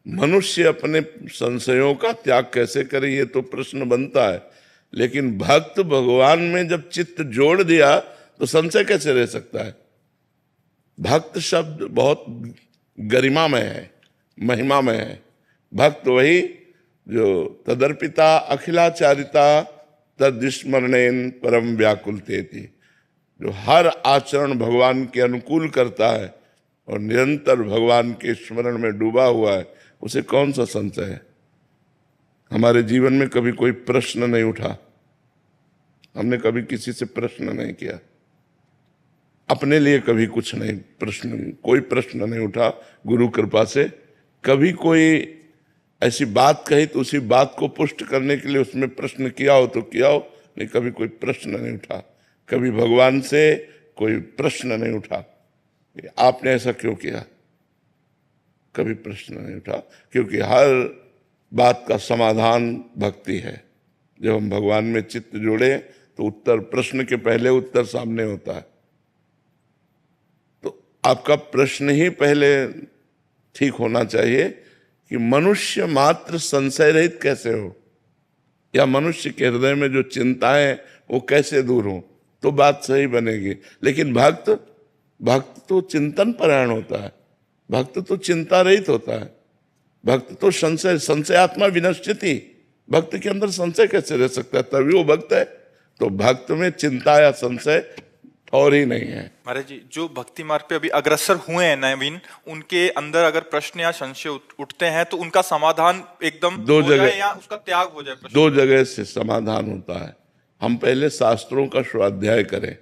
मनुष्य अपने संशयों का त्याग कैसे करे, ये तो प्रश्न बनता है। लेकिन भक्त भगवान में जब चित्त जोड़ दिया तो संशय कैसे रह सकता है। भक्त शब्द बहुत गरिमामय है, महिमामय है। भक्त वही जो तदर्पिता अखिलाचारिता तद्स्मरणेन परम व्याकुलते थी, जो हर आचरण भगवान के अनुकूल करता है और निरंतर भगवान के स्मरण में डूबा हुआ है, उसे कौन सा संशय है। हमारे जीवन में कभी कोई प्रश्न नहीं उठा, हमने कभी किसी से प्रश्न नहीं किया, अपने लिए कभी कुछ नहीं कोई प्रश्न नहीं उठा। गुरु कृपा से कभी कोई ऐसी बात कही तो उसी बात को पुष्ट करने के लिए उसमें प्रश्न किया हो तो किया हो, नहीं कभी कोई प्रश्न नहीं उठा। कभी भगवान से कोई प्रश्न नहीं उठा, आपने ऐसा क्यों किया, कभी प्रश्न नहीं उठा। क्योंकि हर बात का समाधान भक्ति है। जब हम भगवान में चित्त जोड़े तो उत्तर, प्रश्न के पहले उत्तर सामने होता है। तो आपका प्रश्न ही पहले ठीक होना चाहिए कि मनुष्य मात्र संशय रहित कैसे हो, या मनुष्य के हृदय में जो चिंताएं वो कैसे दूर हो, तो बात सही बनेगी। लेकिन भक्त तो चिंतन परायण होता है, भक्त तो चिंता रहित होता है, भक्त तो संशयात्मा विनश्यति, भक्त के अंदर संशय कैसे रह सकता है, तभी वो भक्त है। तो भक्त में चिंता या संशय और ही नहीं है। महाराज जी, जो भक्ति मार्ग पे अभी अग्रसर हुए हैं नवीन, उनके अंदर अगर प्रश्न या संशय उठते हैं तो उनका समाधान एकदम दो हो जगह जाए या उसका त्याग हो जाए, दो जगह से समाधान होता है। हम पहले शास्त्रों का स्वाध्याय करें।